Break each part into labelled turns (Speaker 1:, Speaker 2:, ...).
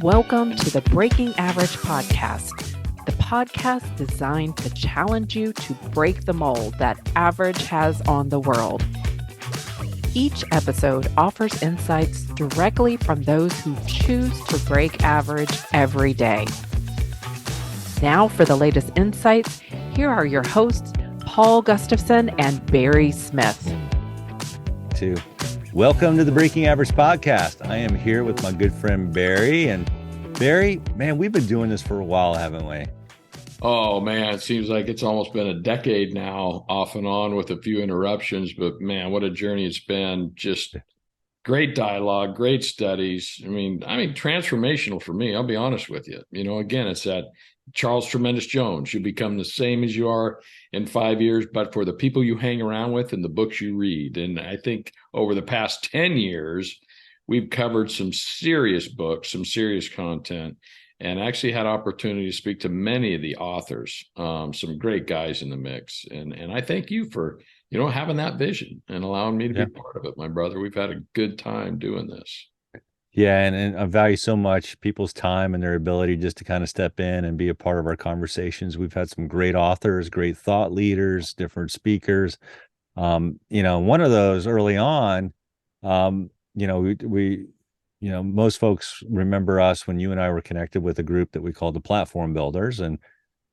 Speaker 1: Welcome to the Breaking Average podcast, the podcast designed to challenge you to break the mold that average has on the world. Each episode offers insights directly from those who choose to break average every day. Now for the latest insights, here are your hosts, Paul Gustafson and Barry Smith.
Speaker 2: Welcome to the Breaking Average podcast. I am here with my good friend Barry. And Barry, man, we've been doing this for a while, haven't we?
Speaker 3: Oh, man, it seems like it's almost been a decade now, off and on with a few interruptions. But, man, what a journey it's been. Just great dialogue, great studies. I mean, transformational for me, I'll be honest with you. You know, again, it's that Charles Tremendous Jones. You become the same as you are in 5 years, but for the people you hang around with and the books you read. And I think over the past 10 years, we've covered some serious books, some serious content, and actually had opportunity to speak to many of the authors, some great guys in the mix. And I thank you for, having that vision and allowing me to be part of it, my brother. We've had a good time doing this.
Speaker 2: Yeah, and I value so much people's time and their ability just to kind of step in and be a part of our conversations. We've had some great authors, great thought leaders, different speakers. One of those early on, we most folks remember us when you and I were connected with a group that we called the Platform Builders. And,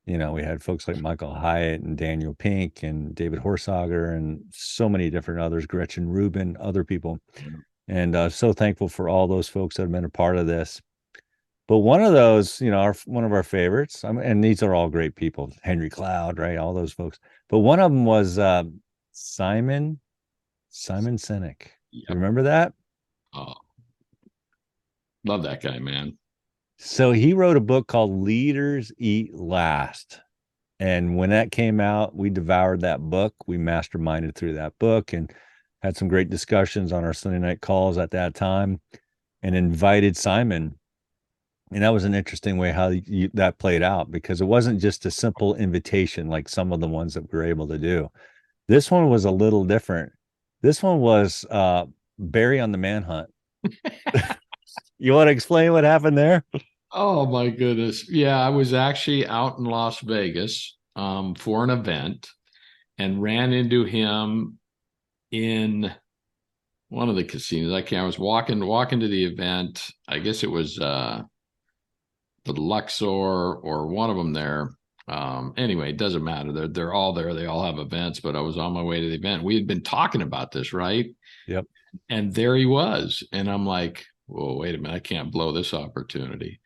Speaker 2: we had folks like Michael Hyatt and Daniel Pink and David Horsager and so many different others, Gretchen Rubin, other people. And so thankful for all those folks that have been a part of this. But one of those, one of our favorites, and these are all great people, Henry Cloud, right? All those folks. But one of them was Simon Sinek.
Speaker 3: Yep.
Speaker 2: You remember that?
Speaker 3: Oh, love that guy, man.
Speaker 2: So he wrote a book called Leaders Eat Last. And when that came out, we devoured that book. We masterminded through that book and had some great discussions on our Sunday night calls at that time and invited Simon. And that was an interesting way how that played out, because it wasn't just a simple invitation like some of the ones that we were able to do. This one was a little different. This one was Barry on the manhunt. You want to explain what happened there?
Speaker 3: Oh, my goodness. Yeah, I was actually out in Las Vegas for an event and ran into him in one of the casinos. I was walking to the event. I guess it was the Luxor or one of them there. Anyway, it doesn't matter. They're all there. They all have events, but I was on my way to the event. We had been talking about this, right?
Speaker 2: Yep.
Speaker 3: And there he was. And I'm like, whoa, wait a minute. I can't blow this opportunity.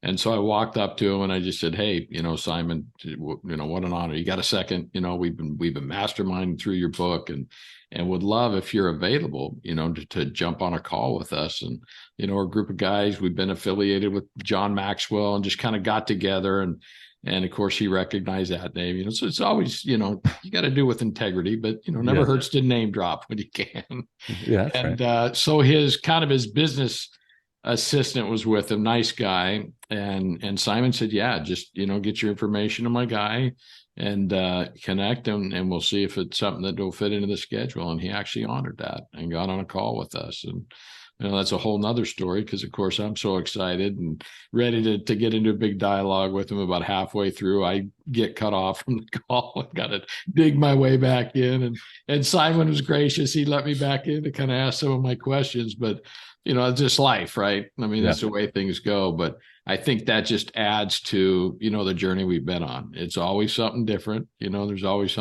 Speaker 3: And so I walked up to him and I just said, hey, Simon, what an honor. You got a second? We've been masterminding through your book and would love if you're available, to jump on a call with us. And, a group of guys, we've been affiliated with John Maxwell and just kind of got together. And of course he recognized that name, so it's always, you got to do with integrity, but, never hurts to name drop when you can.
Speaker 2: Yeah.
Speaker 3: And right. So his business assistant was with him, nice guy. And Simon said, yeah, just, get your information to my guy and connect and we'll see if it's something that will fit into the schedule. And he actually honored that and got on a call with us. And, that's a whole nother story because, of course, I'm so excited and ready to get into a big dialogue with him. About halfway through, I get cut off from the call and got to dig my way back in. And Simon was gracious. He let me back in to kind of ask some of my questions. But, it's just life, right? That's the way things go. But I think that just adds to, the journey we've been on. It's always something different. There's always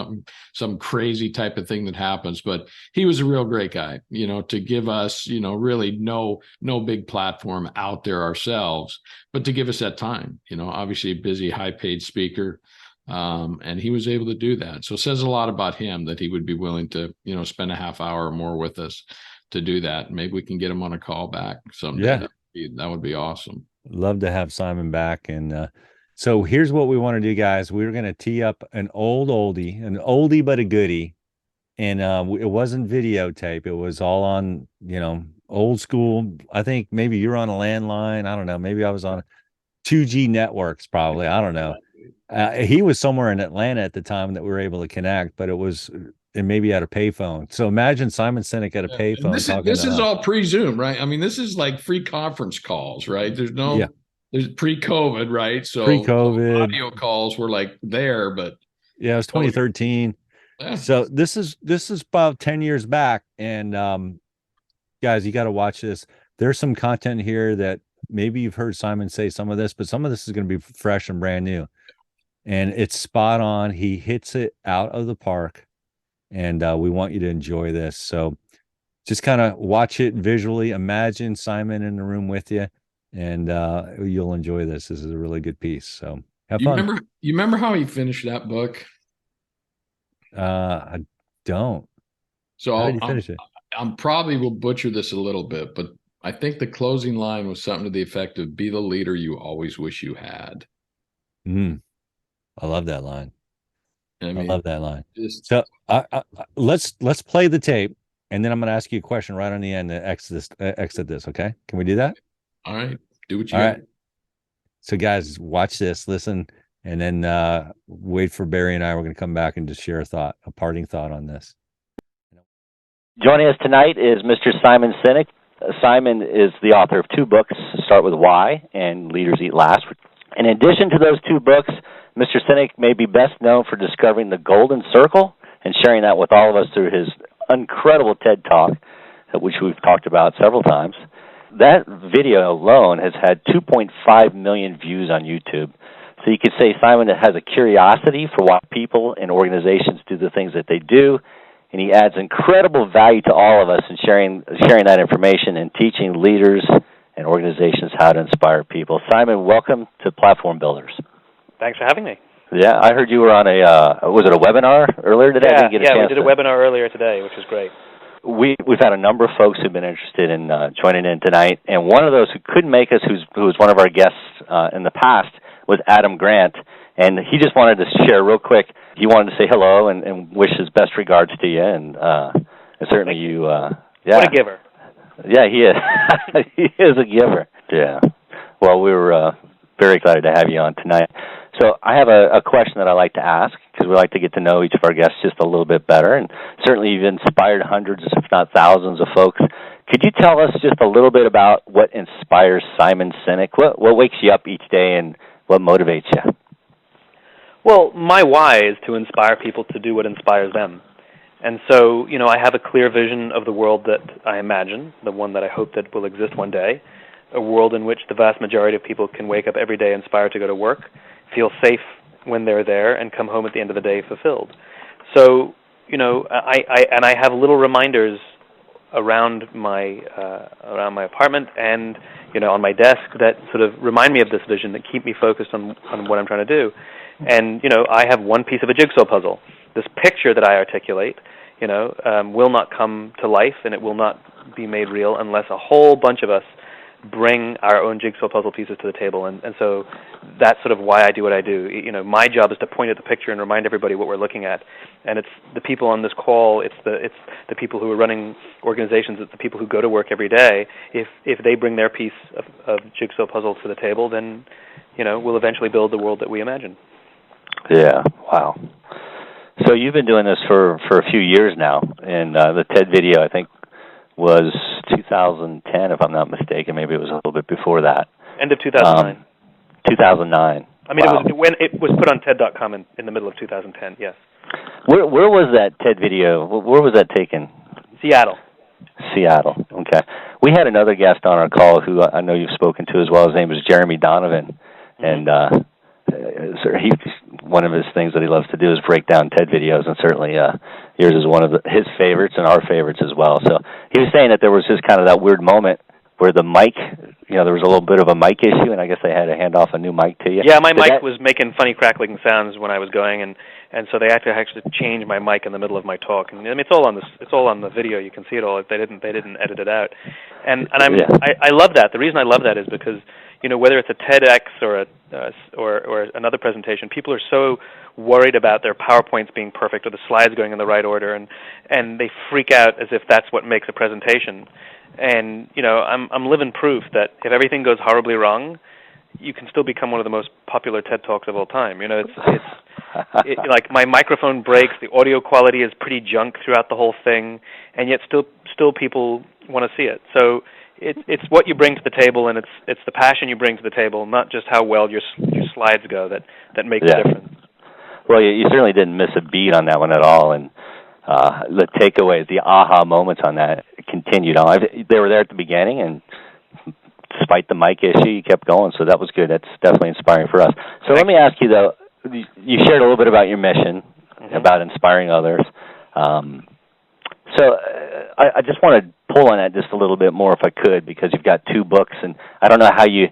Speaker 3: some crazy type of thing that happens. But he was a real great guy, to give us, really no big platform out there ourselves, but to give us that time, obviously a busy, high paid speaker. And he was able to do that. So it says a lot about him that he would be willing to, spend a half hour or more with us to do that. Maybe we can get him on a call back someday.
Speaker 2: Yeah.
Speaker 3: That would be awesome.
Speaker 2: Love to have Simon back. And so here's what we want to do, guys. We're going to tee up an oldie but a goodie. And it wasn't videotape. It was all on, old school. I think maybe you're on a landline. I don't know. Maybe I was on 2G networks, probably. I don't know. He was somewhere in Atlanta at the time that we were able to connect, but it was and maybe at a payphone. So imagine Simon Sinek at a payphone.
Speaker 3: This is all pre-Zoom, right? I mean, this is like free conference calls, right? There's no There's pre-COVID, right? So
Speaker 2: Pre-COVID.
Speaker 3: audio calls were like there, but
Speaker 2: Yeah, it was 2013.
Speaker 3: yeah.
Speaker 2: So this is about 10 years back. And guys, you got to watch this. There's some content here that maybe you've heard Simon say some of this, but some of this is going to be fresh and brand new. And it's spot on. He hits it out of the park. And we want you to enjoy this. So just kind of watch it visually. Imagine Simon in the room with you, and you'll enjoy this. This is a really good piece. So have fun.
Speaker 3: You remember how he finished that book?
Speaker 2: I don't.
Speaker 3: So
Speaker 2: How did you finish it?
Speaker 3: I'm probably will butcher this a little bit, but I think the closing line was something to the effect of "Be the leader you always wish you had."
Speaker 2: I love that line.
Speaker 3: I
Speaker 2: love that line.
Speaker 3: So
Speaker 2: let's play the tape, and then I'm going to ask you a question right on the end to exit this. Okay, can we do that?
Speaker 3: All right, do what you
Speaker 2: all
Speaker 3: got.
Speaker 2: right. So guys, watch this, listen, and then wait for Barry and I. We're going to come back and just share a parting thought on this.
Speaker 4: Joining us tonight is Mr. Simon Sinek. Simon is the author of 2 books, Start With Why and Leaders Eat Last. In addition to those 2 books, Mr. Sinek may be best known for discovering the golden circle and sharing that with all of us through his incredible TED Talk, which we've talked about several times. That video alone has had 2.5 million views on YouTube. So you could say Simon has a curiosity for why people and organizations do the things that they do, and he adds incredible value to all of us in sharing that information and teaching leaders and organizations how to inspire people. Simon, welcome to Platform Builders.
Speaker 5: Thanks for having me.
Speaker 4: Yeah, I heard you were on was it a webinar earlier today?
Speaker 5: Yeah, we did a webinar earlier today, which was great.
Speaker 4: We've had a number of folks who've been interested in joining in tonight, and one of those who couldn't make us, who was one of our guests in the past, was Adam Grant, and he just wanted to share real quick. He wanted to say hello and wish his best regards to you, and certainly you. Yeah.
Speaker 5: What a giver.
Speaker 4: Yeah, he is. He is a giver. Yeah. Well, we were very excited to have you on tonight. So I have a question that I like to ask, because we like to get to know each of our guests just a little bit better, and certainly you've inspired hundreds, if not thousands of folks. Could you tell us just a little bit about what inspires Simon Sinek? What wakes you up each day and what motivates you?
Speaker 5: Well, my why is to inspire people to do what inspires them. And so, I have a clear vision of the world that I imagine, the one that I hope that will exist one day, a world in which the vast majority of people can wake up every day inspired to go to work, feel safe when they're there, and come home at the end of the day fulfilled. So, I have little reminders around my apartment and on my desk that sort of remind me of this vision, that keep me focused on what I'm trying to do. And I have one piece of a jigsaw puzzle. This picture that I articulate, will not come to life, and it will not be made real unless a whole bunch of us bring our own jigsaw puzzle pieces to the table. And so that's sort of why I do what I do. My job is to point at the picture and remind everybody what we're looking at. And it's the people on this call, it's the people who are running organizations, it's the people who go to work every day. If they bring their piece of jigsaw puzzle to the table, then we'll eventually build the world that we imagine.
Speaker 4: Yeah, wow. So you've been doing this for a few years now, and the TED video, I think, was 2010, if I'm not mistaken. Maybe it was a little bit before that.
Speaker 5: End of 2009.
Speaker 4: 2009.
Speaker 5: I mean,
Speaker 4: wow.
Speaker 5: it was put on TED.com in the middle of 2010, yes.
Speaker 4: Where was that TED video? Where was that taken?
Speaker 5: Seattle.
Speaker 4: Okay. We had another guest on our call who I know you've spoken to as well. His name is Jeremy Donovan, and one of his things that he loves to do is break down TED videos, and certainly yours is one of his favorites and our favorites as well. So he was saying that there was just kind of that weird moment where the mic, there was a little bit of a mic issue, and I guess they had to hand off a new mic to you.
Speaker 5: Yeah, my mic was making funny crackling sounds when I was going, and so they had to actually change my mic in the middle of my talk. And I mean, it's all on the video. You can see it all. They didn't edit it out, and I love that. The reason I love that is because whether it's a TEDx or another presentation, people are so worried about their PowerPoints being perfect or the slides going in the right order, and they freak out as if that's what makes a presentation. And I'm living proof that if everything goes horribly wrong, you can still become one of the most popular TED Talks of all time. It's like my microphone breaks, the audio quality is pretty junk throughout the whole thing, and yet still people want to see it. So it's what you bring to the table, and it's the passion you bring to the table, not just how well your slides go that make the difference.
Speaker 4: Well, you certainly didn't miss a beat on that one at all, and the takeaways, the aha moments on that continued on. They were there at the beginning, and despite the mic issue, you kept going, so that was good. That's definitely inspiring for us. So let me ask you, though, you shared a little bit about your mission, about inspiring others. So I just want to pull on that just a little bit more if I could, because you've got 2 books, and I don't know how you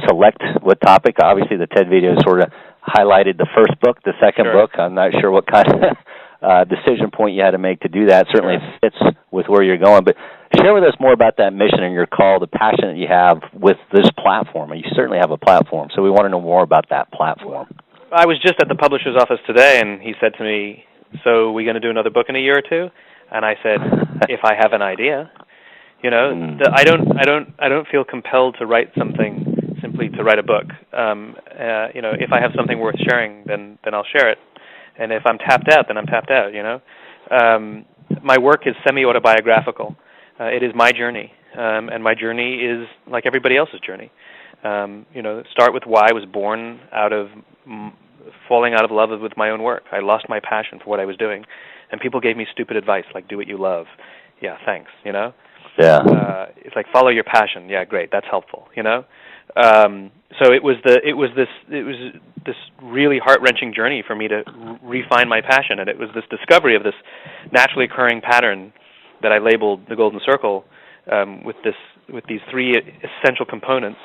Speaker 4: select what topic. Obviously, the TED video sort of highlighted the first book, the second book. I'm not sure what kind of decision point you had to make to do that. Certainly it fits with where you're going, but share with us more about that mission and your call, the passion that you have with this platform. You certainly have a platform, so we want to know more about that platform.
Speaker 5: I was just at the publisher's office today, and he said to me, "So we going to do another book in a year or 2?" And I said, "If I have an idea." You know, I don't feel compelled to write something simply to write a book. You know, if I have something worth sharing, then I'll share it. And if I'm tapped out, then I'm tapped out. You know, my work is semi-autobiographical. It is my journey, and my journey is like everybody else's journey. You know, start with why I was born out of falling out of love with my own work. I lost my passion for what I was doing, and people gave me stupid advice like, "Do what you love." Yeah, thanks. You know.
Speaker 4: Yeah.
Speaker 5: It's like, follow your passion. Yeah, great. That's helpful. You know. So it was this really heart-wrenching journey for me to refine my passion, and it was this discovery of this naturally occurring pattern that I labeled the Golden Circle, with these 3 essential components: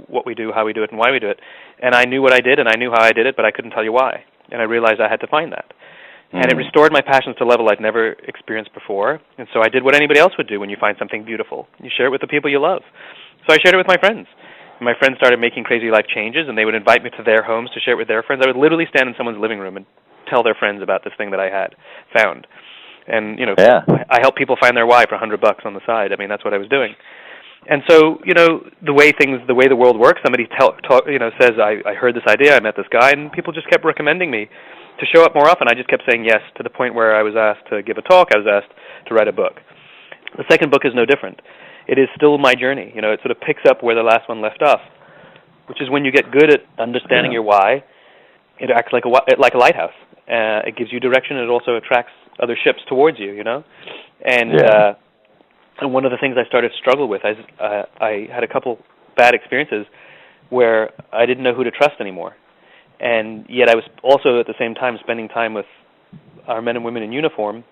Speaker 5: what we do, how we do it, and why we do it. And I knew what I did, and I knew how I did it, but I couldn't tell you why. And I realized I had to find that. And it restored my passions to a level I'd never experienced before. And so I did what anybody else would do when you find something beautiful. You share it with the people you love. So I shared it with my friends. And my friends started making crazy life changes, and they would invite me to their homes to share it with their friends. I would literally stand in someone's living room and tell their friends about this thing that I had found. And, you know, I help people find their why for $100 on the side. I mean, that's what I was doing. And so, you know, the way the world works, somebody says, I heard this idea, I met this guy, and people just kept recommending me to show up more often. I just kept saying yes, to the point where I was asked to give a talk, I was asked to write a book. The second book is no different. It is still my journey. You know, it sort of picks up where the last one left off, which is when you get good at understanding your why, it acts like a lighthouse. It gives you direction, and it also attracts other ships towards you, you know? And one of the things I started to struggle with, I had a couple bad experiences where I didn't know who to trust anymore. And yet I was also at the same time spending time with our men and women in uniform,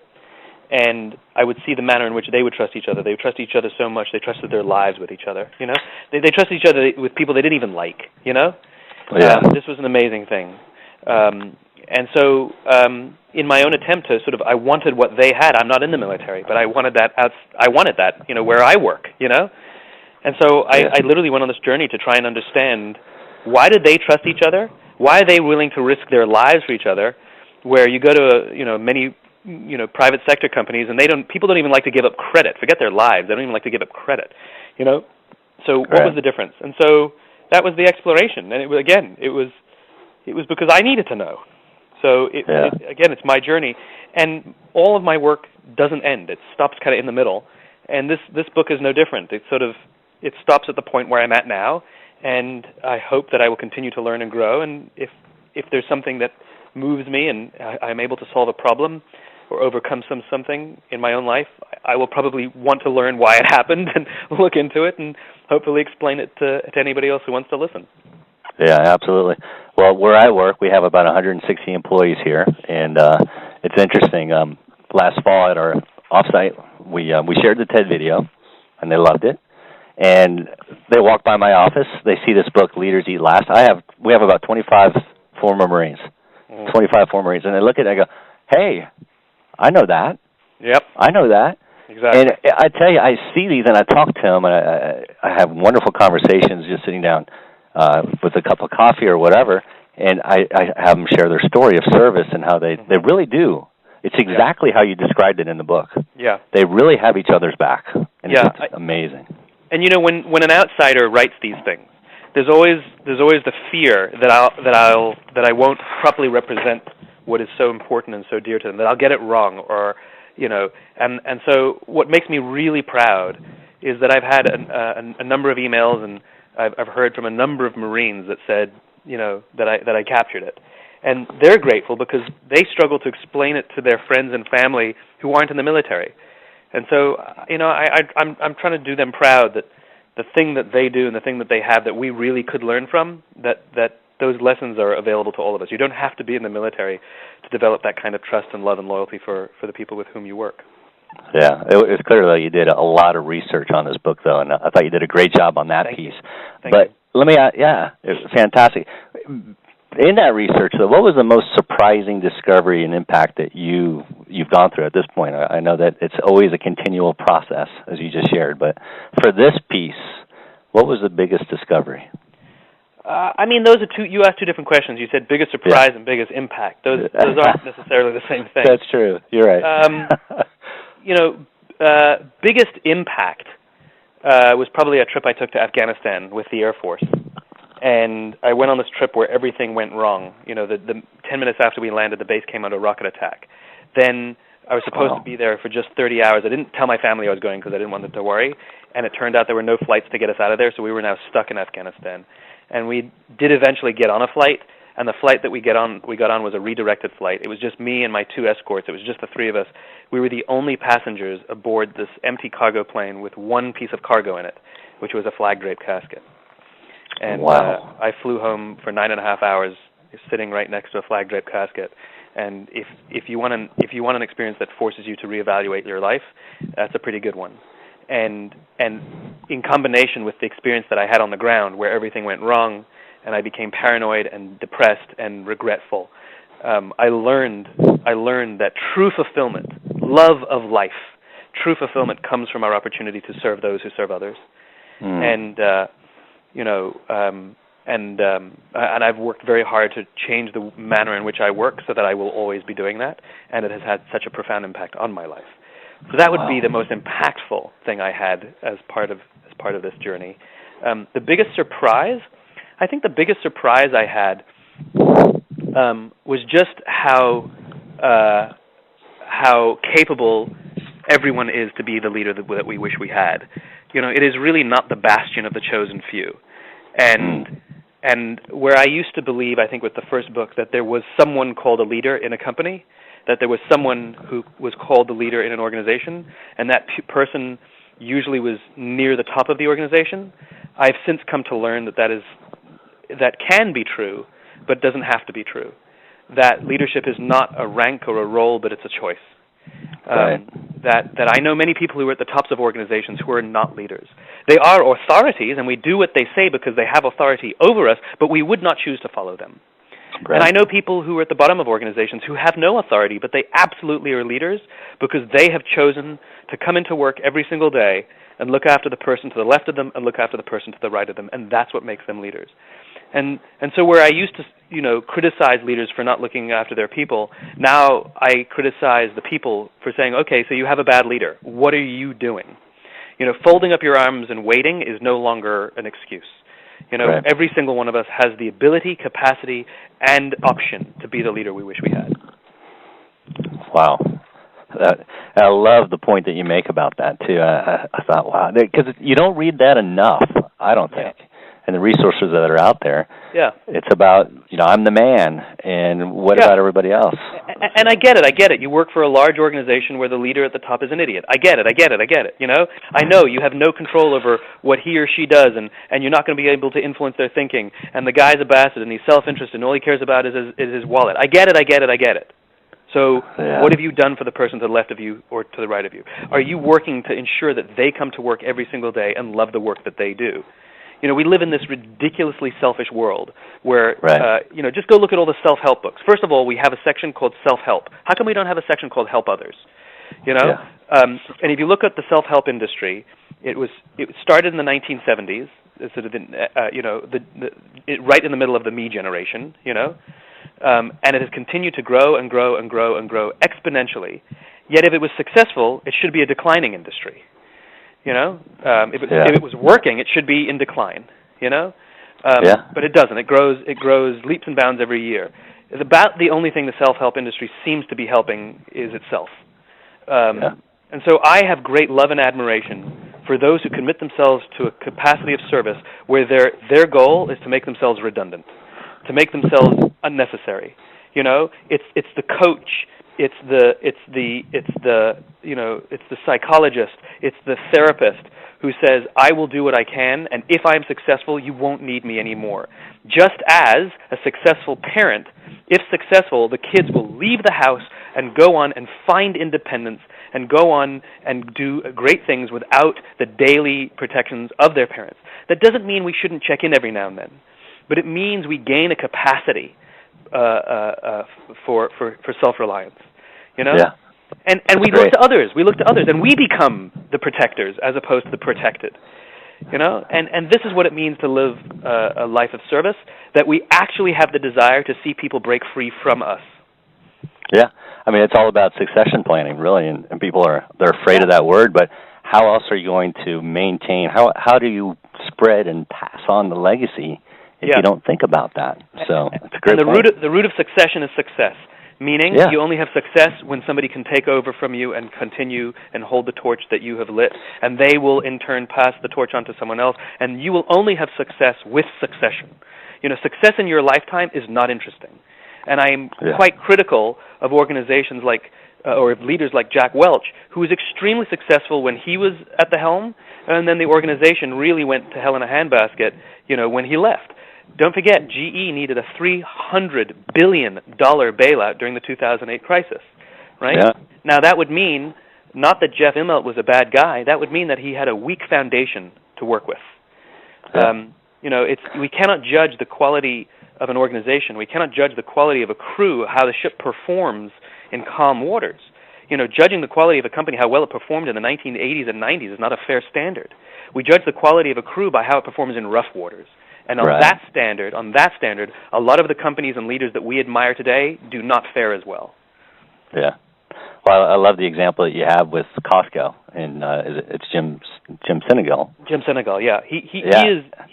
Speaker 5: and I would see the manner in which they would trust each other. They would trust each other so much, they trusted their lives with each other, you know? They trusted each other with people they didn't even like, you know? This was an amazing thing. And so in my own attempt to I wanted what they had. I'm not in the military, but I wanted that, you know, where I work, you know? And so I literally went on this journey to try and understand, why did they trust each other? Why are they willing to risk their lives for each other? Where you go to many private sector companies, and people don't even like to give up credit. Forget their lives; they don't even like to give up credit. You know. So what was the difference? And so that was the exploration. And it was because I needed to know. So again, it's my journey, and all of my work doesn't end. It stops kind of in the middle. And this book is no different. It stops at the point where I'm at now. And I hope that I will continue to learn and grow. And if there's something that moves me and I'm able to solve a problem or overcome something in my own life, I will probably want to learn why it happened and look into it and hopefully explain it to anybody else who wants to listen.
Speaker 4: Yeah, absolutely. Well, where I work, we have about 160 employees here, and it's interesting. Last fall at our offsite, we shared the TED video, and they loved it. And they walk by my office. They see this book, Leaders Eat Last. We have about 25 former Marines, 25 former Marines, and they look at it and I go, "Hey, I know that.
Speaker 5: Yep,
Speaker 4: I know that."
Speaker 5: Exactly.
Speaker 4: And I tell you, I see these and I talk to them, and I have wonderful conversations just sitting down with a cup of coffee or whatever, and I have them share their story of service and how they really do. It's exactly how you described it in the book. Yeah, they really have each other's back, and it's amazing.
Speaker 5: And you know, when an outsider writes these things, there's always the fear that I won't properly represent what is so important and so dear to them, that I'll get it wrong, or you know, and so what makes me really proud is that I've had a number of emails, and I've heard from a number of Marines that said, that I captured it. And they're grateful because they struggle to explain it to their friends and family who aren't in the military. And so, I'm trying to do them proud that the thing that they do and the thing that they have that we really could learn from, that those lessons are available to all of us. You don't have to be in the military to develop that kind of trust and love and loyalty for the people with whom you work.
Speaker 4: Yeah, it's clear that you did a lot of research on this book, though, and I thought you did a great job on that piece.
Speaker 5: Thank you.
Speaker 4: Let me, it was fantastic. In that research, though, what was the most surprising discovery and impact that you've gone through at this point? I know that it's always a continual process, as you just shared, but for this piece, what was the biggest discovery?
Speaker 5: Those are two. You asked two different questions. You said biggest surprise and biggest impact. Those aren't necessarily the same thing.
Speaker 4: That's true. You're right.
Speaker 5: Biggest impact was probably a trip I took to Afghanistan with the Air Force. And I went on this trip where everything went wrong. The 10 minutes after we landed, the base came under rocket attack. Then I was supposed to be there for just 30 hours. I didn't tell my family I was going because I didn't want them to worry. And it turned out there were no flights to get us out of there, so we were now stuck in Afghanistan. And we did eventually get on a flight, and the flight that we got on was a redirected flight. It was just me and my two escorts. It was just the three of us. We were the only passengers aboard this empty cargo plane with one piece of cargo in it, which was a flag draped casket. And I flew home for 9.5 hours, sitting right next to a flag draped casket. And if you want an experience that forces you to reevaluate your life, that's a pretty good one. And in combination with the experience that I had on the ground, where everything went wrong, and I became paranoid and depressed and regretful, I learned that true fulfillment, love of life, true fulfillment comes from our opportunity to serve those who serve others. And I've worked very hard to change the manner in which I work so that I will always be doing that, and it has had such a profound impact on my life. So that would be the most impactful thing I had as part of this journey. The biggest surprise, I think the biggest surprise I had was just how capable everyone is to be the leader that we wish we had. It is really not the bastion of the chosen few. And where I used to believe, I think with the first book, that there was someone called a leader in a company, that there was someone who was called the leader in an organization, and that person usually was near the top of the organization, I've since come to learn that can be true, but doesn't have to be true. That leadership is not a rank or a role, but it's a choice.
Speaker 4: Right.
Speaker 5: That I know many people who are at the tops of organizations who are not leaders. They are authorities, and we do what they say because they have authority over us, but we would not choose to follow them. Right. And I know people who are at the bottom of organizations who have no authority, but they absolutely are leaders because they have chosen to come into work every single day and look after the person to the left of them and look after the person to the right of them, and that's what makes them leaders. And so where I used to, criticize leaders for not looking after their people, now I criticize the people for saying, okay, so you have a bad leader. What are you doing? Folding up your arms and waiting is no longer an excuse. Right. Every single one of us has the ability, capacity, and option to be the leader we wish we had.
Speaker 4: Wow. I love the point that you make about that, too. I thought, wow, because you don't read that enough, I don't think. Yeah. And the resources that are out there. Yeah. It's about, I'm the man, and what about everybody else?
Speaker 5: And I get it. You work for a large organization where the leader at the top is an idiot. I get it. I know you have no control over what he or she does, and you're not going to be able to influence their thinking. And the guy's a bastard, and he's self-interested, and all he cares about is his wallet. I get it. So what have you done for the person to the left of you or to the right of you? Are you working to ensure that they come to work every single day and love the work that they do? We live in this ridiculously selfish world where, just go look at all the self-help books. First of all, we have a section called self-help. How come we don't have a section called help others? And if you look at the self-help industry, it started in the 1970s, sort of right in the middle of the me generation, and it has continued to grow and grow and grow and grow exponentially. Yet if it was successful, it should be a declining industry. If it was working, it should be in decline. But it doesn't. It grows leaps and bounds every year. It's about the only thing the self-help industry seems to be helping is itself. And so I have great love and admiration for those who commit themselves to a capacity of service where their goal is to make themselves redundant, to make themselves unnecessary. You know, it's the coach, it's the psychologist, it's the therapist who says, I will do what I can, and if I am successful, you won't need me anymore. Just as a successful parent, if successful, the kids will leave the house and go on and find independence and go on and do great things without the daily protections of their parents. That doesn't mean we shouldn't check in every now and then, but it means we gain a capacity for self-reliance. You know?
Speaker 4: Yeah.
Speaker 5: And we look to others. We look to others, and we become the protectors as opposed to the protected. You know, and this is what it means to live a life of service, that we actually have the desire to see people break free from us.
Speaker 4: Yeah, I mean, it's all about succession planning, really, and people they're afraid of that word, but how else are you going to maintain, how do you spread and pass on the legacy if you don't think about that? So it's a great point.
Speaker 5: The root of succession is success. Meaning, you only have success when somebody can take over from you and continue and hold the torch that you have lit, and they will in turn pass the torch on to someone else, and you will only have success with succession. You know, success in your lifetime is not interesting. And I'm quite critical of organizations like, or of leaders like Jack Welch, who was extremely successful when he was at the helm, and then the organization really went to hell in a handbasket, you know, when he left. Don't forget, GE needed a $300 billion bailout during the 2008 crisis, right?
Speaker 4: Yeah.
Speaker 5: Now, that would mean not that Jeff Immelt was a bad guy. That would mean that he had a weak foundation to work with.
Speaker 4: Yeah.
Speaker 5: You know, we cannot judge the quality of an organization. We cannot judge the quality of a crew, how the ship performs in calm waters. You know, judging the quality of a company, how well it performed in the 1980s and 90s is not a fair standard. We judge the quality of a crew by how it performs in rough waters. And on that standard, a lot of the companies and leaders that we admire today do not fare as well. Yeah.
Speaker 4: Well, I love the example that you have with Costco, and it's Jim Sinek.
Speaker 5: Jim Sinek, yeah. He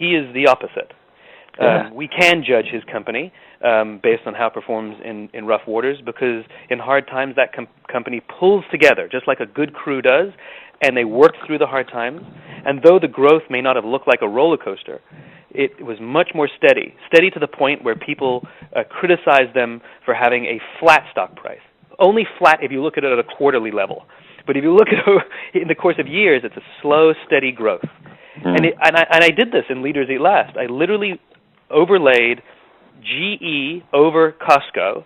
Speaker 5: is the opposite. We can judge his company based on how it performs in rough waters, because in hard times that company pulls together, just like a good crew does, and they work through the hard times. And though the growth may not have looked like a roller coaster, it was much more steady to the point where people criticize them for having a flat stock price. Only flat if you look at it at a quarterly level. But if you look at it in the course of years, it's a slow, steady growth. And I did this in Leaders Eat Last. I literally overlaid GE over Costco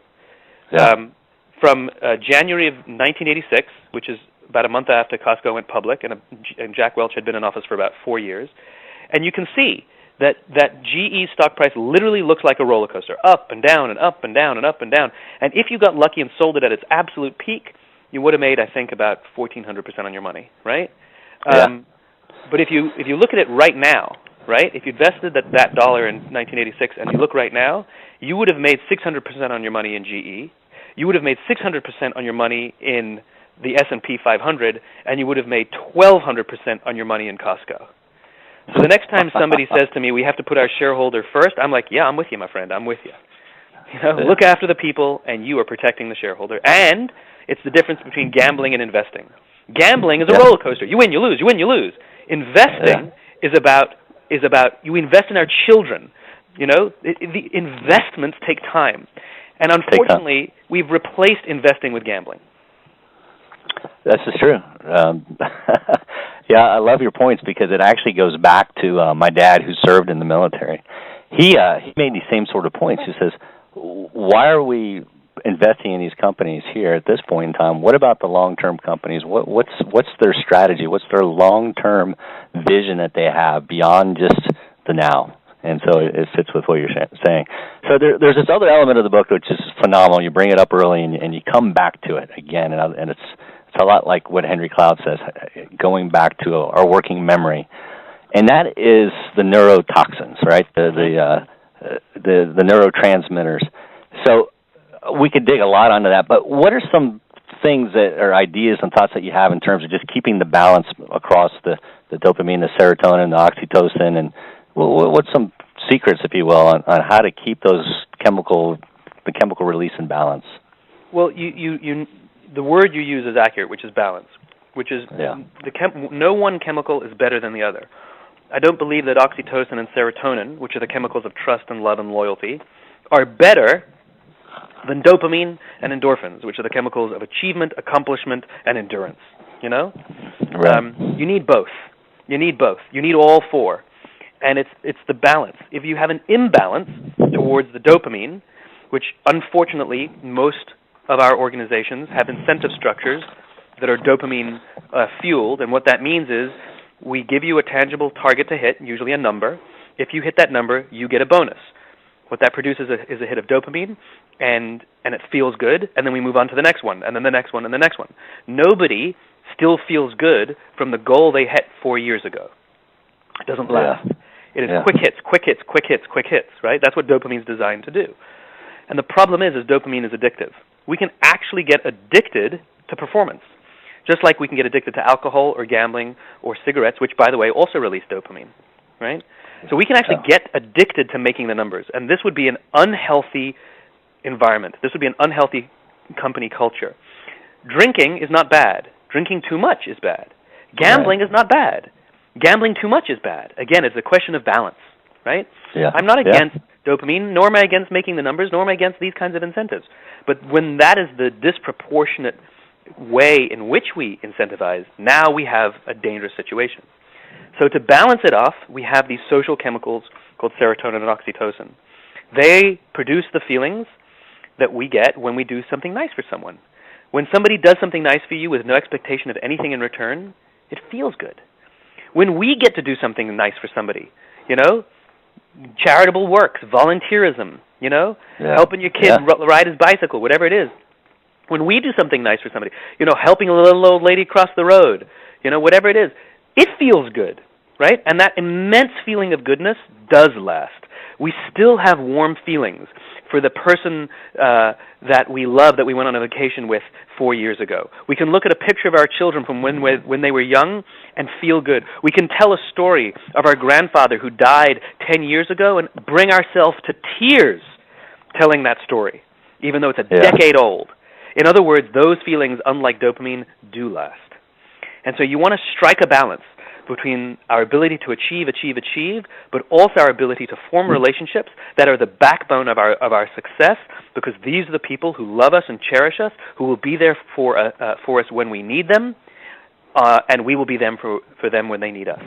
Speaker 5: from January of 1986, which is about a month after Costco went public, and Jack Welch had been in office for about 4 years. And you can see that GE stock price literally looks like a roller coaster, up and down and up and down and up and down. And if you got lucky and sold it at its absolute peak, you would have made, I think, about 1,400% on your money, right? But if you look at it right now, right, if you invested that dollar in 1986 and you look right now, you would have made 600% on your money in GE. You would have made 600% on your money in the S&P 500, and you would have made 1,200% on your money in Costco. So the next time somebody says to me, we have to put our shareholder first, I'm like, yeah, I'm with you, my friend. I'm with you. You know, look after the people, and you are protecting the shareholder. And it's the difference between gambling and investing. Gambling is a roller coaster. You win, you lose. You win, you lose. Investing is about you invest in our children. You know, the investments take time, and unfortunately, we've replaced investing with gambling.
Speaker 4: This is true. Yeah, I love your points, because it actually goes back to my dad, who served in the military. He made these same sort of points. He says, why are we investing in these companies here at this point in time? What about the long-term companies? What's their strategy? What's their long-term vision that they have beyond just the now? And so it fits with what you're saying. So there's this other element of the book which is phenomenal. You bring it up early and you come back to it again, and it's a lot like what Henry Cloud says, going back to our working memory, and that is the neurotoxins, right? The neurotransmitters. So we could dig a lot onto that, but what are some things that are ideas and thoughts that you have in terms of just keeping the balance across the dopamine, the serotonin, the oxytocin, and what's some secrets, if you will, on how to keep the chemical release in balance?
Speaker 5: Well, the word you use is accurate, which is balance. which is no one chemical is better than the other. I don't believe that oxytocin and serotonin, which are the chemicals of trust and love and loyalty, are better than dopamine and endorphins, which are the chemicals of achievement, accomplishment, and endurance. You know?
Speaker 4: Right.
Speaker 5: You need both. You need both. You need all four. And it's the balance. If you have an imbalance towards the dopamine, which unfortunately most of our organizations have incentive structures that are dopamine fueled, and what that means is we give you a tangible target to hit, usually a number. If you hit that number, you get a bonus. What that produces is a hit of dopamine, and it feels good, and then we move on to the next one, and then the next one, and the next one. Nobody still feels good from the goal they hit 4 years ago. It doesn't last. It is quick hits, quick hits, quick hits, quick hits, right? That's what dopamine is designed to do. And the problem is dopamine is addictive. We can actually get addicted to performance, just like we can get addicted to alcohol or gambling or cigarettes, which, by the way, also release dopamine, right? So we can actually get addicted to making the numbers, and this would be an unhealthy environment. This would be an unhealthy company culture. Drinking is not bad. Drinking too much is bad. Gambling is not bad. Gambling too much is bad. Again, it's a question of balance, right?
Speaker 4: Yeah.
Speaker 5: I'm not against dopamine, nor am I against making the numbers, nor am I against these kinds of incentives. But when that is the disproportionate way in which we incentivize, now we have a dangerous situation. So to balance it off, we have these social chemicals called serotonin and oxytocin. They produce the feelings that we get when we do something nice for someone. When somebody does something nice for you with no expectation of anything in return, it feels good. When we get to do something nice for somebody, you know, charitable works, volunteerism, you know, helping your kid ride his bicycle, whatever it is. When we do something nice for somebody, you know, helping a little old lady cross the road, you know, whatever it is, it feels good, right? And that immense feeling of goodness does last. We still have warm feelings for the person that we love, that we went on a vacation with 4 years ago. We can look at a picture of our children from when they were young and feel good. We can tell a story of our grandfather who died 10 years ago and bring ourselves to tears telling that story, even though it's a decade old. In other words, those feelings, unlike dopamine, do last. And so you want to strike a balance between our ability to achieve, but also our ability to form relationships that are the backbone of our success, because these are the people who love us and cherish us, who will be there for us when we need them, and we will be there for them when they need us.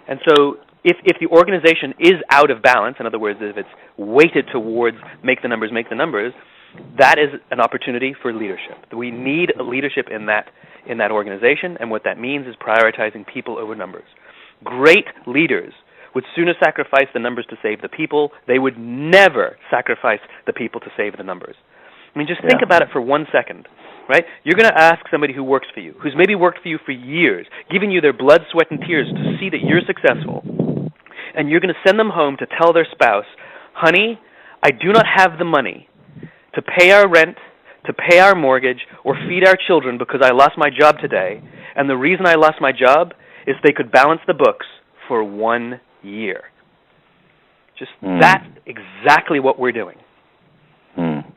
Speaker 5: And so if the organization is out of balance, in other words, if it's weighted towards make the numbers, that is an opportunity for leadership. We need a leadership in that organization, and what that means is prioritizing people over numbers. Great leaders would sooner sacrifice the numbers to save the people. They would never sacrifice the people to save the numbers. I mean, just think about it for 1 second, right? You're going to ask somebody who works for you, who's maybe worked for you for years, giving you their blood, sweat, and tears to see that you're successful, and you're going to send them home to tell their spouse, honey, I do not have the money to pay our rent, to pay our mortgage, or feed our children because I lost my job today. And the reason I lost my job is they could balance the books for 1 year. Just that's exactly what we're doing.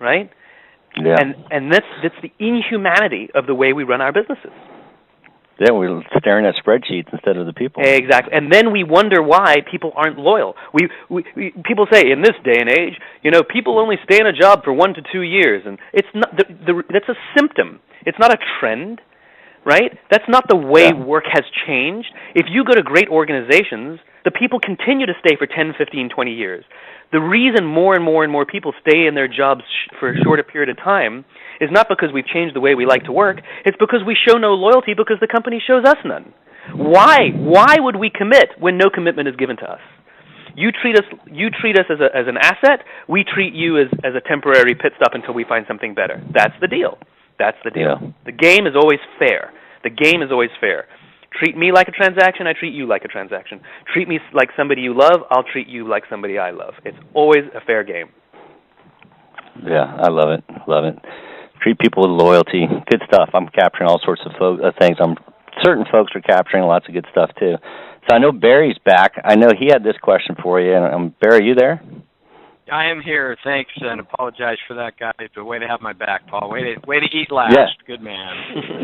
Speaker 5: Right?
Speaker 4: Yeah.
Speaker 5: And that's the inhumanity of the way we run our businesses.
Speaker 4: Yeah, we're staring at spreadsheets instead of the people.
Speaker 5: Exactly. And then we wonder why people aren't loyal. We people say in this day and age, you know, people only stay in a job for 1 to 2 years, and it's not that's a symptom. It's not a trend, right? That's not the way work has changed. If you go to great organizations, the people continue to stay for 10, 15, 20 years. The reason more and more people stay in their jobs for a shorter period of time is not because we've changed the way we like to work. It's because we show no loyalty because the company shows us none. Why? Why would we commit when no commitment is given to us? You treat us as an asset. We treat you as a temporary pit stop until we find something better. That's the deal. That's the deal.
Speaker 4: Yeah.
Speaker 5: The game is always fair. The game is always fair. Treat me like a transaction, I treat you like a transaction. Treat me like somebody you love, I'll treat you like somebody I love. It's always a fair game.
Speaker 4: Yeah, I love it. Love it. Treat people with loyalty. Good stuff. I'm capturing all sorts of things. Certain folks are capturing lots of good stuff, too. So I know Barry's back. I know he had this question for you. And Barry, you there?
Speaker 6: I am here. Thanks, and apologize for that, guys. But way to have my back, Paul. Way to eat last.
Speaker 4: Yeah.
Speaker 6: Good man.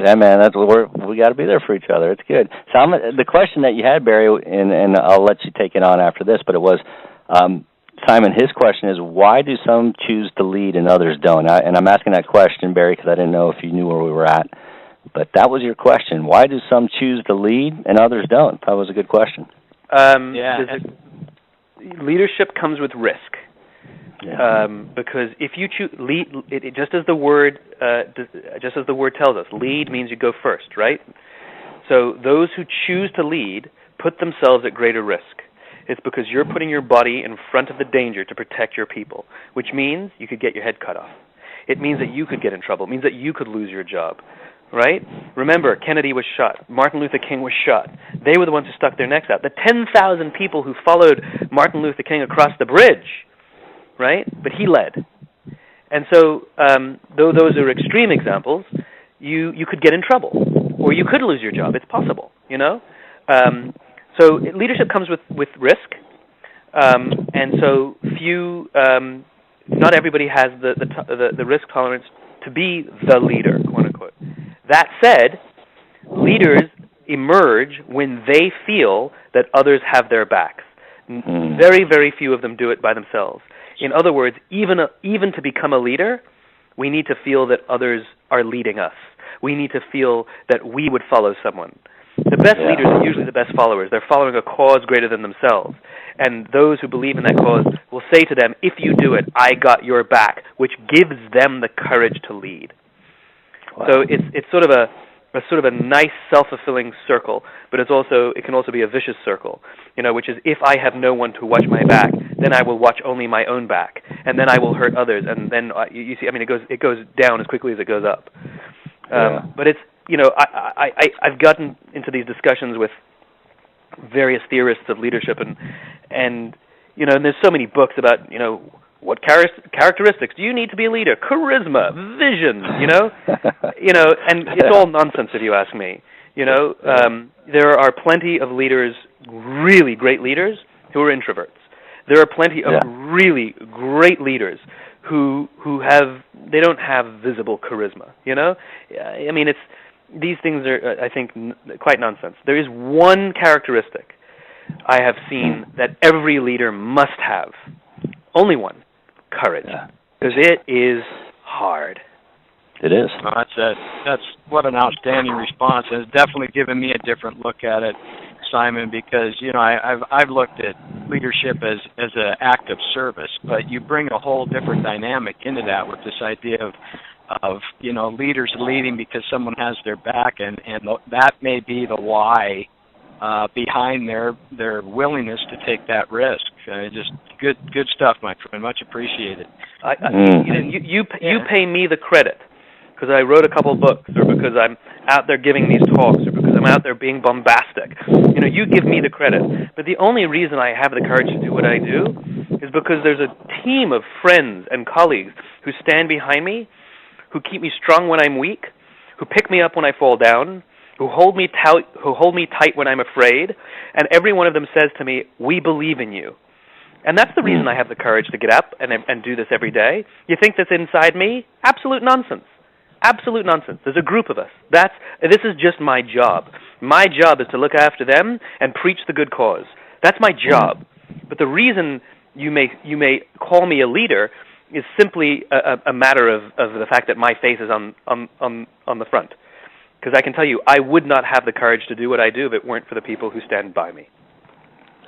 Speaker 4: Yeah, man. That's what we got to be there for each other. It's good. So the question that you had, Barry, and I'll let you take it on after this, but it was, Simon, his question is, why do some choose to lead and others don't? And I'm asking that question, Barry, because I didn't know if you knew where we were at. But that was your question. Why do some choose to lead and others don't? That was a good question.
Speaker 5: Leadership comes with risk.
Speaker 4: Yeah.
Speaker 5: Because if you choose lead, just as the word tells us, lead means you go first, right? So those who choose to lead put themselves at greater risk. It's because you're putting your body in front of the danger to protect your people, which means you could get your head cut off. It means that you could get in trouble. It means that you could lose your job, right? Remember, Kennedy was shot. Martin Luther King was shot. They were the ones who stuck their necks out. The 10,000 people who followed Martin Luther King across the bridge, right? But he led. And so, though those are extreme examples, you could get in trouble, or you could lose your job. It's possible, you know? So leadership comes with risk, and so not everybody has the risk tolerance to be the leader, quote unquote. That said, leaders emerge when they feel that others have their backs. Very, very few of them do it by themselves. In other words, even to become a leader, we need to feel that others are leading us. We need to feel that we would follow someone. The best leaders are usually the best followers. They're following a cause greater than themselves. And those who believe in that cause will say to them, if you do it, I got your back, which gives them the courage to lead. Wow. So it's sort of a nice self-fulfilling circle, but it can also be a vicious circle, you know, which is if I have no one to watch my back, then I will watch only my own back, and then I will hurt others, and then you see, I mean, it goes down as quickly as it goes up. But it's, you know, I've gotten into these discussions with various theorists of leadership, and you know, and there's so many books about, you know, what characteristics do you need to be a leader? Charisma, vision, you know, and it's all nonsense if you ask me. You know, there are plenty of leaders, really great leaders, who are introverts. There are plenty of really great leaders who don't have visible charisma. You know, I mean, these things are, I think, quite nonsense. There is one characteristic I have seen that every leader must have. Only one. Courage. Because it is hard.
Speaker 4: It is.
Speaker 6: Well, that's what an outstanding response, and it's definitely given me a different look at it, Simon, because, you know, I've looked at leadership as an act of service, but you bring a whole different dynamic into that with this idea of you know, leaders leading because someone has their back, and that may be the why behind their willingness to take that risk. Just good stuff, my friend. Much appreciated.
Speaker 5: You pay me the credit because I wrote a couple books, or because I'm out there giving these talks, or because I'm out there being bombastic. You know, you give me the credit. But the only reason I have the courage to do what I do is because there's a team of friends and colleagues who stand behind me, who keep me strong when I'm weak, who pick me up when I fall down, who hold me tight when I'm afraid, and every one of them says to me, we believe in you. And that's the reason I have the courage to get up and do this every day. You think that's inside me? Absolute nonsense. Absolute nonsense. There's a group of us. This is just my job. My job is to look after them and preach the good cause. That's my job. But the reason you may call me a leader is simply a matter of the fact that my face is on the front. Because I can tell you, I would not have the courage to do what I do if it weren't for the people who stand by me.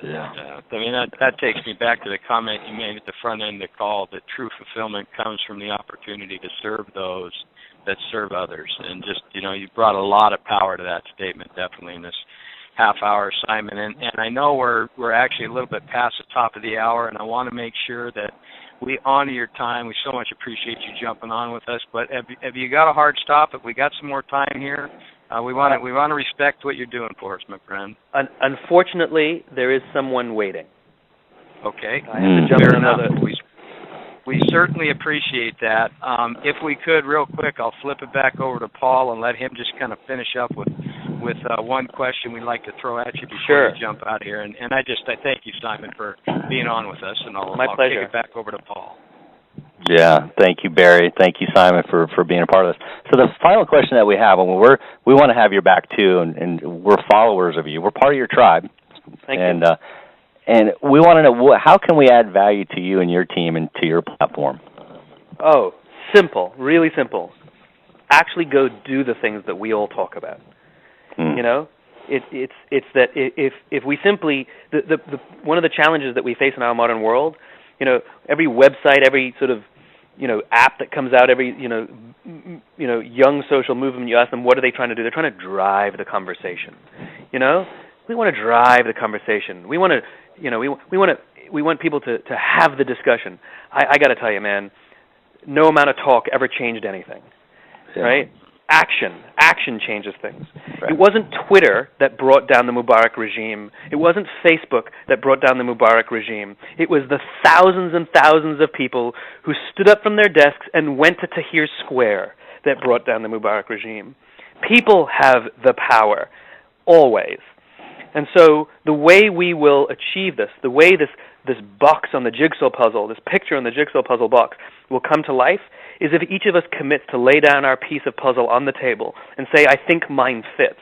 Speaker 6: I mean, that takes me back to the comment you made at the front end of the call, that true fulfillment comes from the opportunity to serve those that serve others. And just, you know, you brought a lot of power to that statement, definitely, in this half hour, Simon. And I know we're actually a little bit past the top of the hour, and I want to make sure that we honor your time. We so much appreciate you jumping on with us. But have you got a hard stop? If we got some more time here, we want to respect what you're doing for us, my friend.
Speaker 5: Unfortunately, there is someone waiting.
Speaker 6: Okay.
Speaker 5: I have to jump
Speaker 6: Fair
Speaker 5: in
Speaker 6: enough.
Speaker 5: another.
Speaker 6: We certainly appreciate that. If we could, real quick, I'll flip it back over to Paul and let him just kind of finish up with with one question we'd like to throw at you before
Speaker 5: Sure.
Speaker 6: you jump out here. And I thank you, Simon, for being on with us, and I'll
Speaker 5: pleasure.
Speaker 6: kick it back over to Paul.
Speaker 4: Yeah, thank you, Barry. Thank you, Simon, for being a part of this. So the final question that we have, and we want to have your back too, and we're followers of you. We're part of your tribe.
Speaker 5: Thank
Speaker 4: you.
Speaker 5: you.
Speaker 4: And we want to know how can we add value to you and your team and to your platform?
Speaker 5: Oh, simple, really simple. Actually go do the things that we all talk about. You know, it's that if we simply the one of the challenges that we face in our modern world, you know, every website, every sort of, you know, app that comes out, every you know young social movement, you ask them what are they trying to do? They're trying to drive the conversation. You know, we want to drive the conversation. We want to, you know, we want people to have the discussion. I got to tell you, man, no amount of talk ever changed anything.
Speaker 4: Yeah.
Speaker 5: Right? Action changes things.
Speaker 4: Right.
Speaker 5: It wasn't Twitter that brought down the Mubarak regime. It wasn't Facebook that brought down the Mubarak regime. It was the thousands and thousands of people who stood up from their desks and went to Tahrir Square that brought down the Mubarak regime. People have the power, always. And so the way we will achieve this, the way this box on the jigsaw puzzle, this picture on the jigsaw puzzle box will come to life, is if each of us commits to lay down our piece of puzzle on the table and say, I think mine fits.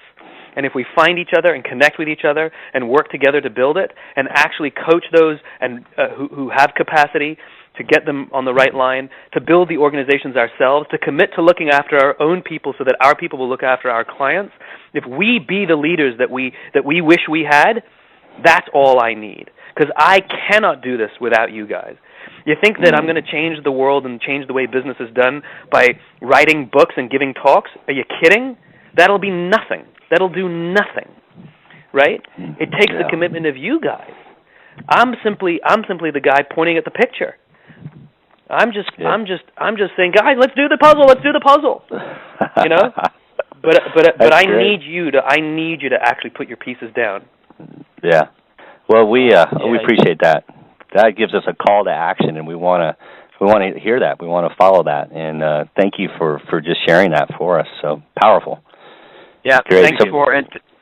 Speaker 5: And if we find each other and connect with each other and work together to build it and actually coach those and who have capacity to get them on the right line, to build the organizations ourselves, to commit to looking after our own people so that our people will look after our clients, if we be the leaders that we wish we had, that's all I need. Because I cannot do this without you guys. You think that I'm going to change the world and change the way business is done by writing books and giving talks? Are you kidding? That'll be nothing. That'll do nothing. Right? It takes the commitment of you guys. I'm simply the guy pointing at the picture. I'm just saying, guys, let's do the puzzle. You know? But I need you to actually put your pieces down.
Speaker 4: Yeah. Well, we appreciate that. That gives us a call to action, and we want to hear that. We want to follow that, and thank you for just sharing that for us. So powerful.
Speaker 6: Yeah,
Speaker 4: great.
Speaker 6: Thanks for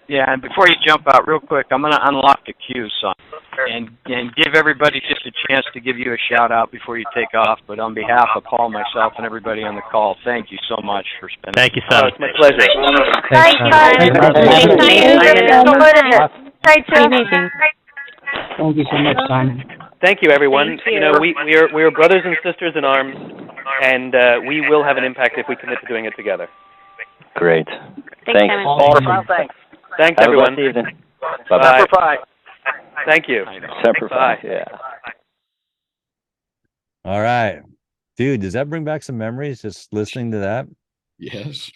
Speaker 6: and before you jump out, real quick, I'm going to unlock the queue, son, and give everybody just a chance to give you a shout out before you take off. But on behalf of Paul, myself, and everybody on the call, thank you so much for spending.
Speaker 7: Thank you, son.
Speaker 5: It's my pleasure.
Speaker 8: Thanks, Simon.
Speaker 9: Thank you so much, Simon.
Speaker 5: Thank you, everyone.
Speaker 8: Thank you.
Speaker 5: You know, we are brothers and sisters in arms, and we will have an impact if we commit to doing it together.
Speaker 4: Great.
Speaker 8: Thanks,
Speaker 4: Thanks.
Speaker 8: Simon.
Speaker 4: Awesome.
Speaker 5: Thanks,
Speaker 4: Have
Speaker 5: everyone.
Speaker 4: a blessed evening.
Speaker 5: Bye.
Speaker 4: Bye-bye.
Speaker 5: Thank you.
Speaker 4: Semper
Speaker 5: Bye.
Speaker 4: Fi. Yeah.
Speaker 2: All right. Dude, does that bring back some memories just listening to that?
Speaker 3: Yes.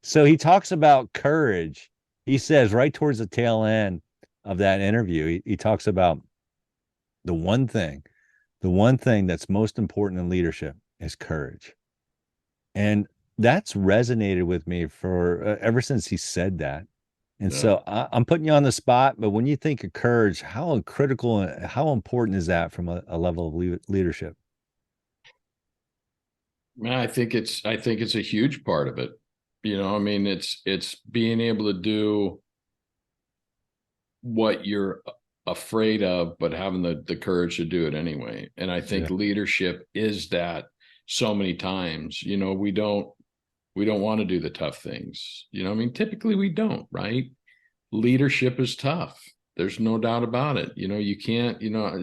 Speaker 2: So he talks about courage. He says right towards the tail end of that interview, he talks about the one thing that's most important in leadership is courage. And that's resonated with me for ever since he said that. And so I'm putting you on the spot, but when you think of courage, how critical and how important is that from a level of leadership?
Speaker 3: Man, I think it's a huge part of it. You know, I mean, it's being able to do what you're afraid of, but having the courage to do it anyway. And I think leadership is that so many times. You know, we don't want to do the tough things. You know, I mean, typically we don't, right? Leadership is tough. There's no doubt about it. You know, you can't, you know,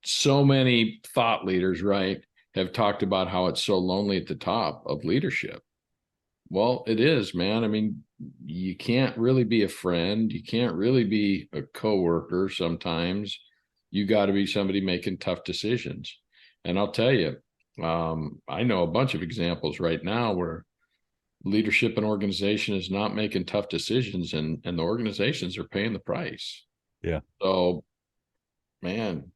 Speaker 3: so many thought leaders, right, have talked about how it's so lonely at the top of leadership. Well, it is, man. I mean, you can't really be a friend. You can't really be a coworker sometimes. You got to be somebody making tough decisions. And I'll tell you, I know a bunch of examples right now where leadership and organization is not making tough decisions, and the organizations are paying the price.
Speaker 2: Yeah.
Speaker 3: So, man,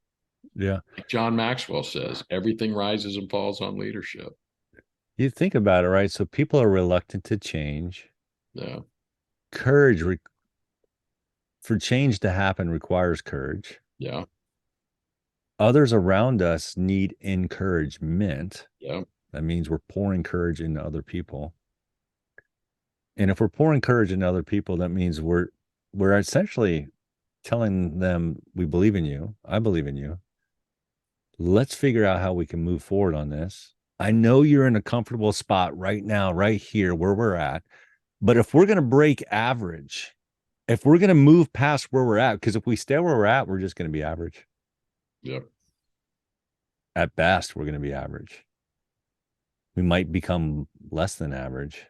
Speaker 3: like John Maxwell says, everything rises and falls on leadership.
Speaker 2: You think about it, right? So people are reluctant to change.
Speaker 3: Yeah.
Speaker 2: Courage for change to happen requires courage.
Speaker 3: Yeah.
Speaker 2: Others around us need encouragement.
Speaker 3: Yeah.
Speaker 2: That means we're pouring courage into other people. And if we're pouring courage into other people, that means we're essentially telling them, we believe in you. I believe in you. Let's figure out how we can move forward on this. I know you're in a comfortable spot right now, right here where we're at. But if we're going to break average, if we're going to move past where we're at, because if we stay where we're at, we're just going to be average.
Speaker 3: Yep.
Speaker 2: At best, we're going to be average. We might become less than average.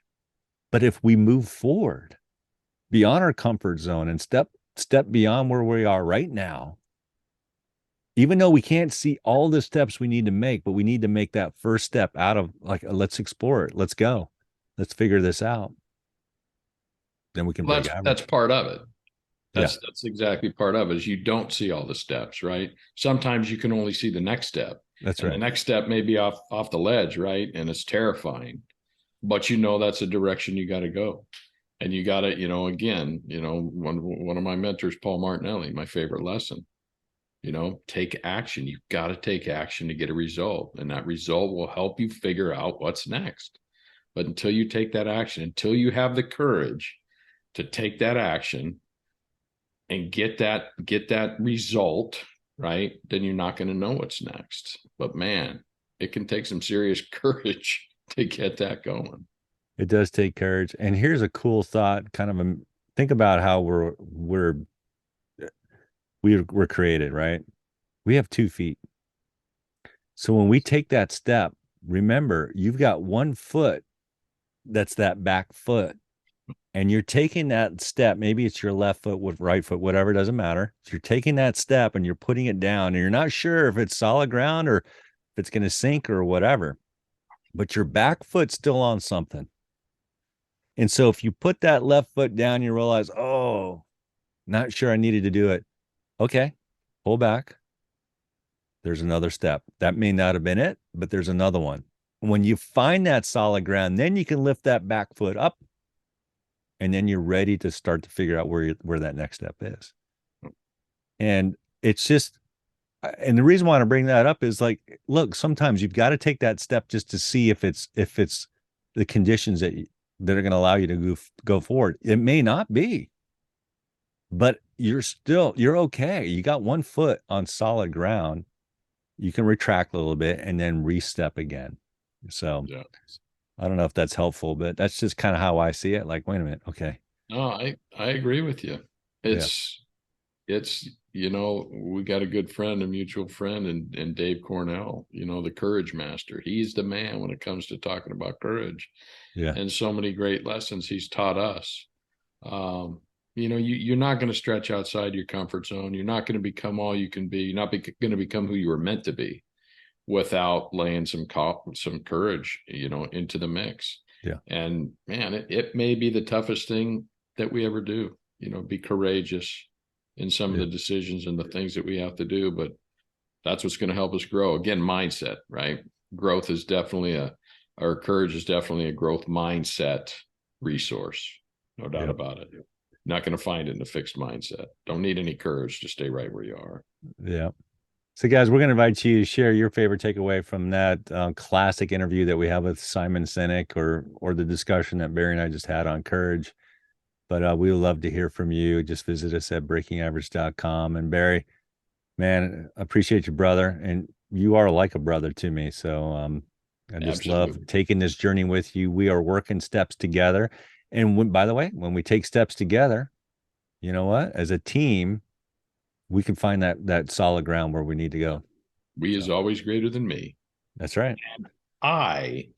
Speaker 2: But if we move forward beyond our comfort zone and step beyond where we are right now, even though we can't see all the steps we need to make, but we need to make that first step out of, like, let's explore it. Let's go. Let's figure this out. Then we can break average.
Speaker 3: That's part of it. That's exactly part of it, is you don't see all the steps, right? Sometimes you can only see the next step.
Speaker 2: That's right.
Speaker 3: The next step may be off the ledge, right? And it's terrifying, but that's the direction you got to go. And you got to, again, one of my mentors, Paul Martinelli, my favorite lesson, take action. You've got to take action to get a result. And that result will help you figure out what's next. But until you take that action, until you have the courage to take that action and get that result, right, then you're not going to know what's next. But man, it can take some serious courage to get that going.
Speaker 2: It does take courage. And here's a cool thought, think about how we're created, right? We have 2 feet. So when we take that step, remember, you've got one foot that's that back foot. And you're taking that step, maybe it's your left foot with right foot, whatever, it doesn't matter. So you're taking that step and you're putting it down, and you're not sure if it's solid ground or if it's going to sink or whatever, but your back foot's still on something. And so if you put that left foot down, you realize, oh, not sure I needed to do it. Okay, pull back. There's another step. That may not have been it, but there's another one. When you find that solid ground, then you can lift that back foot up. And then you're ready to start to figure out where that next step is. And it's just, and the reason why I bring that up is, like, look, sometimes you've got to take that step just to see if it's the conditions that are going to allow you to go forward. It may not be, but you're okay. You got one foot on solid ground. You can retract a little bit and then re-step again. So yeah. I don't know if that's helpful, but that's just kind of how I see it. Like, wait a minute. Okay.
Speaker 3: No, I agree with you. It's, we got a good friend, a mutual friend, and Dave Cornell, the courage master. He's the man when it comes to talking about courage. Yeah. And so many great lessons he's taught us. You're not going to stretch outside your comfort zone. You're not going to become all you can be. You're not going to become who you were meant to be without laying some courage, into the mix. Yeah. And man, it may be the toughest thing that we ever do, be courageous in some of the decisions and the things that we have to do, but that's what's going to help us grow. Again, mindset, right? Growth is definitely courage is definitely a growth mindset resource. No doubt about it. Not going to find it in a fixed mindset. Don't need any courage to stay right where you are.
Speaker 2: Yeah. So guys, we're going to invite you to share your favorite takeaway from that classic interview that we have with Simon Sinek, or the discussion that Barry and I just had on courage. But we would love to hear from you. Just visit us at breakingaverage.com. And Barry, man, I appreciate you, brother. And you are like a brother to me. So I just love taking this journey with you. We are working steps together. And by the way, when we take steps together, you know what? As a team, we can find that solid ground where we need to go.
Speaker 3: We is always greater than me.
Speaker 2: That's right.
Speaker 3: And I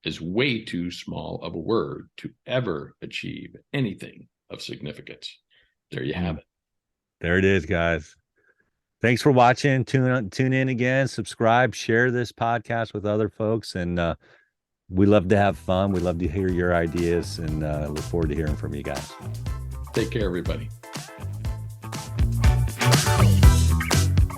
Speaker 3: is way too small of a word to ever achieve anything of significance. There you have it.
Speaker 2: There it is, guys. Thanks for watching. Tune in again, subscribe, share this podcast with other folks. And we love to have fun. We love to hear your ideas, and look forward to hearing from you guys.
Speaker 3: Take care, everybody.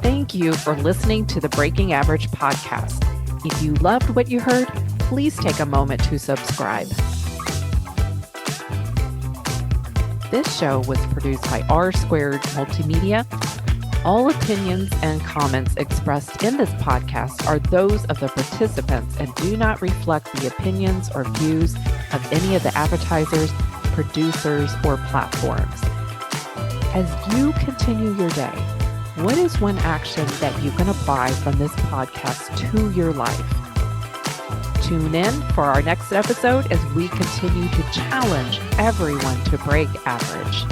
Speaker 1: Thank you for listening to the Breaking Average podcast. If you loved what you heard, please take a moment to subscribe. This show was produced by R Squared Multimedia. All opinions and comments expressed in this podcast are those of the participants and do not reflect the opinions or views of any of the advertisers, producers, or platforms. As you continue your day, what is one action that you can apply from this podcast to your life? Tune in for our next episode as we continue to challenge everyone to break average.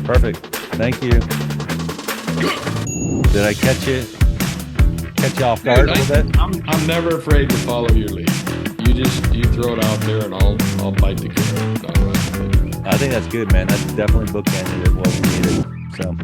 Speaker 2: Perfect. Thank you. Did I catch you off guard a little bit?
Speaker 3: I'm never afraid to follow your lead. You throw it out there, and I'll bite the carrot.
Speaker 2: I think that's good, man. That's definitely bookended at what we needed. So